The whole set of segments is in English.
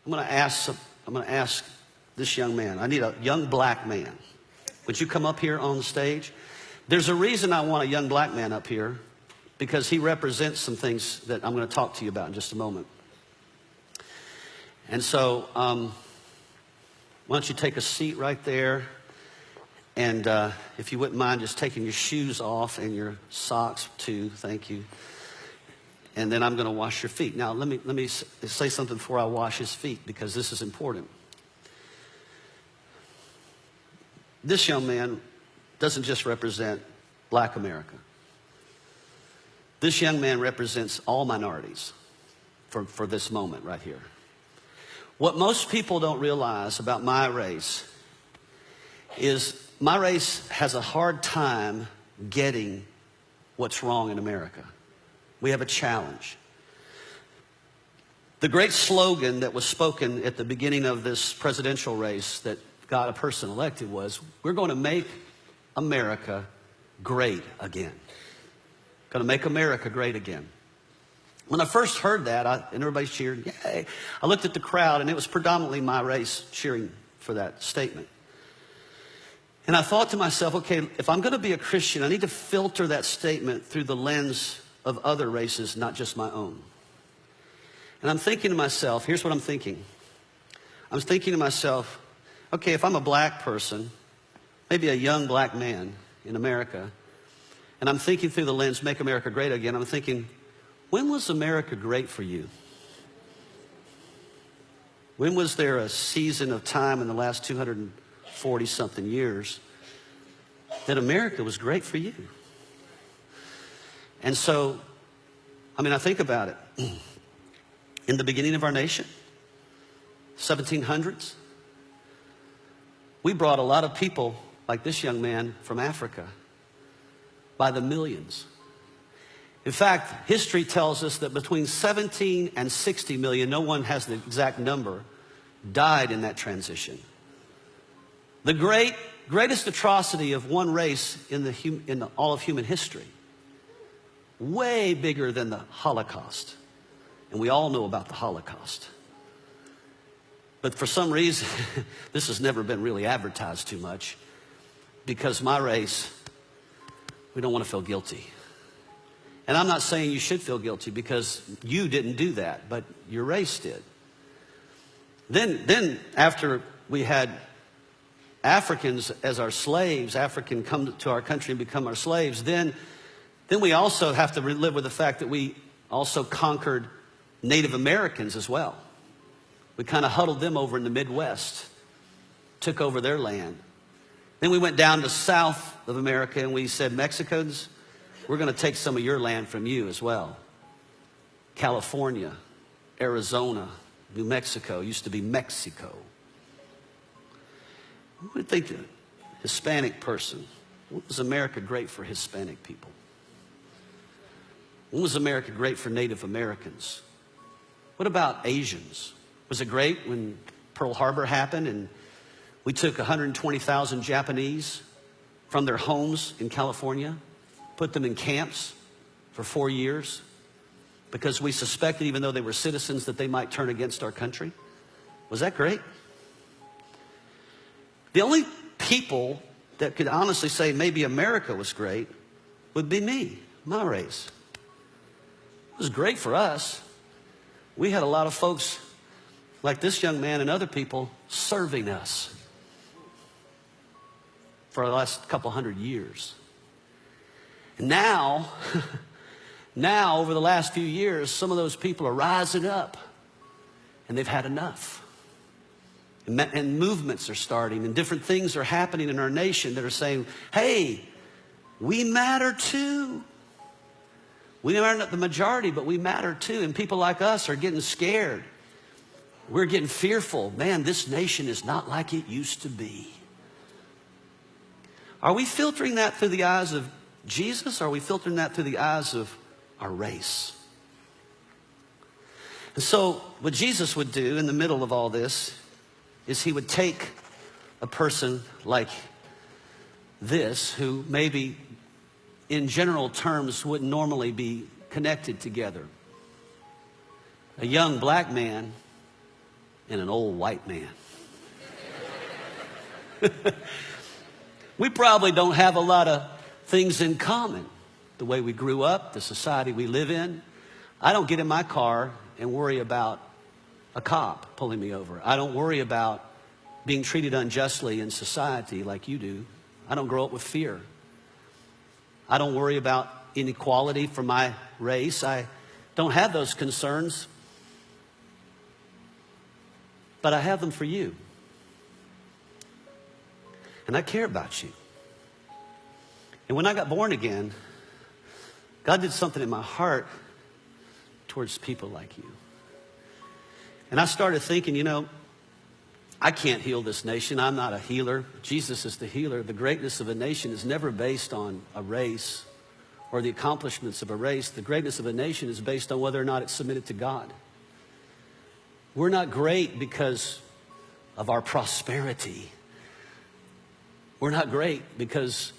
I'm going to ask this young man. I need a young black man. Would you come up here on the stage? There's a reason I want a young black man up here, because he represents some things that I'm going to talk to you about in just a moment. And so, why don't you take a seat right there? And if you wouldn't mind just taking your shoes off and your socks too, thank you. And then I'm going to wash your feet. Now, let me say something before I wash his feet, because this is important. This young man doesn't just represent black America. This young man represents all minorities for this moment right here. What most people don't realize about my race is my race has a hard time getting what's wrong in America. We have a challenge. The great slogan that was spoken at the beginning of this presidential race that got a person elected was, we're going to make America great again. Going to make America great again. When I first heard that, and everybody cheered, yay, I looked at the crowd, and it was predominantly my race cheering for that statement. And I thought to myself, okay, if I'm going to be a Christian, I need to filter that statement through the lens of other races, not just my own. And I'm thinking to myself, here's what I'm thinking. I'm thinking to myself, okay, if I'm a black person, maybe a young black man in America, and I'm thinking through the lens, make America great again, I'm thinking, when was America great for you? When was there a season of time in the last 240-something years that America was great for you? And so, I think about it. In the beginning of our nation, 1700s, we brought a lot of people like this young man from Africa by the millions. In fact, history tells us that between 17 and 60 million, no one has the exact number, died in that transition. The greatest atrocity of one race in all of human history. Way bigger than the Holocaust. And we all know about the Holocaust. But for some reason, this has never been really advertised too much, because my race, we don't want to feel guilty. And I'm not saying you should feel guilty, because you didn't do that, but your race did. Then after we had Africans as our slaves, African come to our country and become our slaves, then we also have to live with the fact that we also conquered Native Americans as well. We kind of huddled them over in the Midwest, took over their land. Then we went down to south of America and we said, Mexicans, we're going to take some of your land from you as well. California, Arizona, New Mexico, used to be Mexico. What do you think of Hispanic person? What was America great for Hispanic people? When was America great for Native Americans? What about Asians? Was it great when Pearl Harbor happened and we took 120,000 Japanese from their homes in California, put them in camps for 4 years because we suspected, even though they were citizens, that they might turn against our country? Was that great? The only people that could honestly say maybe America was great would be me, my race. It was great for us. We had a lot of folks like this young man and other people serving us for the last couple hundred years. And now, over the last few years, some of those people are rising up and they've had enough. And movements are starting and different things are happening in our nation that are saying, hey, we matter too. We are not the majority, but we matter too. And people like us are getting scared. We're getting fearful. Man, this nation is not like it used to be. Are we filtering that through the eyes of Jesus? Or are we filtering that through the eyes of our race? And so what Jesus would do in the middle of all this is he would take a person like this, who maybe in general terms wouldn't normally be connected together. A young black man and an old white man. We probably don't have a lot of things in common. The way we grew up, the society we live in. I don't get in my car and worry about a cop pulling me over. I don't worry about being treated unjustly in society like you do. I don't grow up with fear. I don't worry about inequality for my race. I don't have those concerns. But I have them for you. And I care about you. And when I got born again, God did something in my heart towards people like you. And I started thinking, you know, I can't heal this nation. I'm not a healer. Jesus is the healer. The greatness of a nation is never based on a race or the accomplishments of a race. The greatness of a nation is based on whether or not it's submitted to God. We're not great because of our prosperity. We're not great because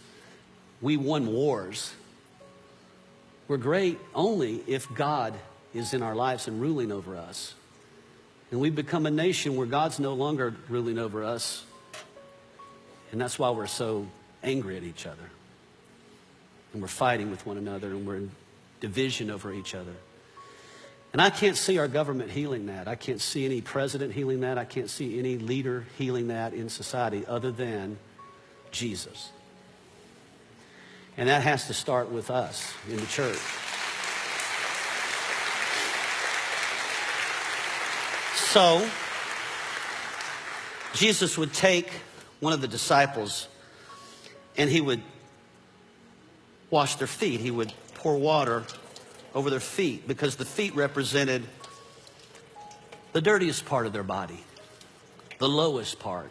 we won wars. We're great only if God is in our lives and ruling over us. And we've become a nation where God's no longer ruling over us. And that's why we're so angry at each other. And we're fighting with one another, and we're in division over each other. And I can't see our government healing that. I can't see any president healing that. I can't see any leader healing that in society other than Jesus. And that has to start with us in the church. So, Jesus would take one of the disciples and he would wash their feet. He would pour water over their feet because the feet represented the dirtiest part of their body, the lowest part.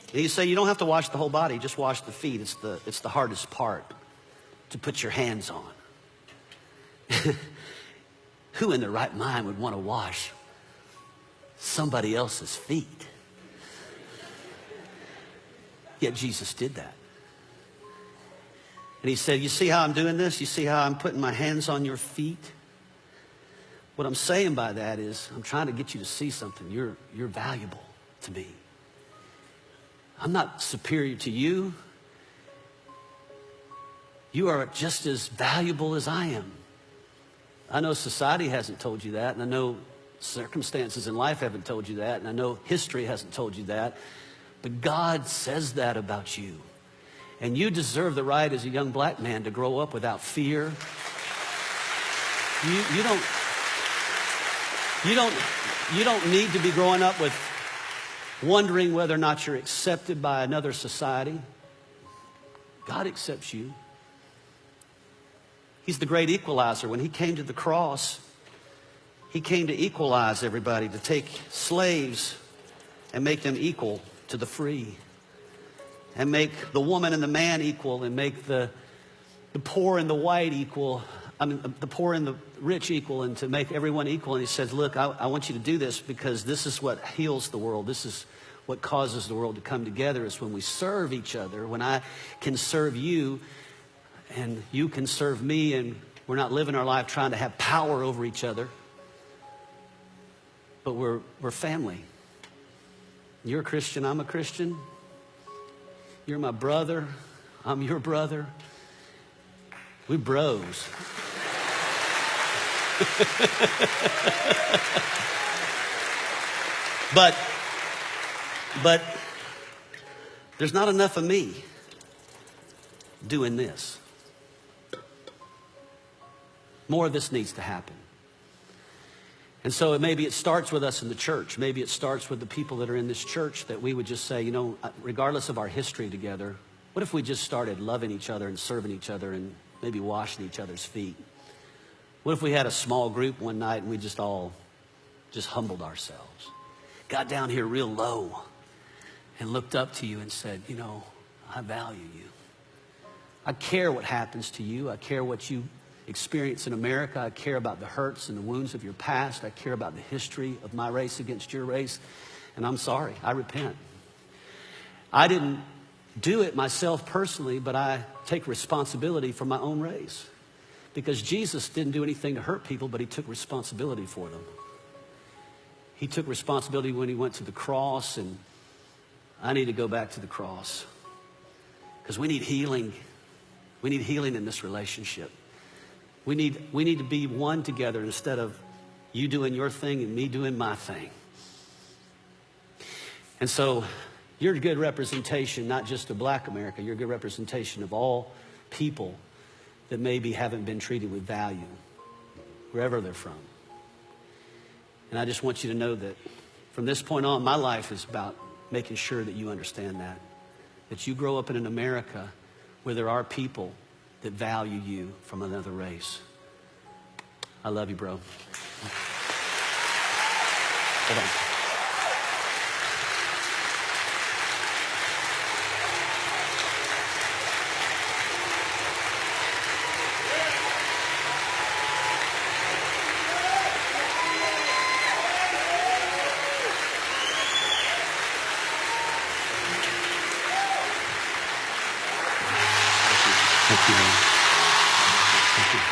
And he'd say, you don't have to wash the whole body, just wash the feet. It's the hardest part to put your hands on. Who in their right mind would want to wash somebody else's feet? Yet Jesus did that. And he said, you see how I'm doing this? You see how I'm putting my hands on your feet? What I'm saying by that is I'm trying to get you to see something. You're valuable to me. I'm not superior to you. You are just as valuable as I am. I know society hasn't told you that, and I know circumstances in life haven't told you that, and I know history hasn't told you that, but God says that about you. And you deserve the right as a young black man to grow up without fear. You don't need to be growing up with wondering whether or not you're accepted by another society. God accepts you. He's the great equalizer. When he came to the cross, he came to equalize everybody, to take slaves and make them equal to the free, and make the woman and the man equal, and make the poor and the white equal, the poor and the rich equal, and to make everyone equal. And he says, look, I want you to do this because this is what heals the world. This is what causes the world to come together, is when we serve each other, when I can serve you and you can serve me, and we're not living our life trying to have power over each other, but we're family. You're a Christian, I'm a Christian. You're my brother, I'm your brother. We bros. But there's not enough of me doing this. More of this needs to happen. And so maybe it starts with us in the church. Maybe it starts with the people that are in this church, that we would just say, you know, regardless of our history together, what if we just started loving each other and serving each other and maybe washing each other's feet? What if we had a small group one night and we just all just humbled ourselves, got down here real low and looked up to you and said, you know, I value you. I care what happens to you. I care what you experience in America. I care about the hurts and the wounds of your past. I care about the history of my race against your race. And I'm sorry. I repent. I didn't do it myself personally, but I take responsibility for my own race. Because Jesus didn't do anything to hurt people, but he took responsibility for them. He took responsibility when he went to the cross, and I need to go back to the cross because we need healing. We need healing in this relationship. We need to be one together instead of you doing your thing and me doing my thing. And so you're a good representation, not just of Black America, you're a good representation of all people that maybe haven't been treated with value, wherever they're from. And I just want you to know that from this point on, my life is about making sure that you understand that you grow up in an America where there are people that value you from another race. I love you, bro. Hold on. Thank you, man. Thank you.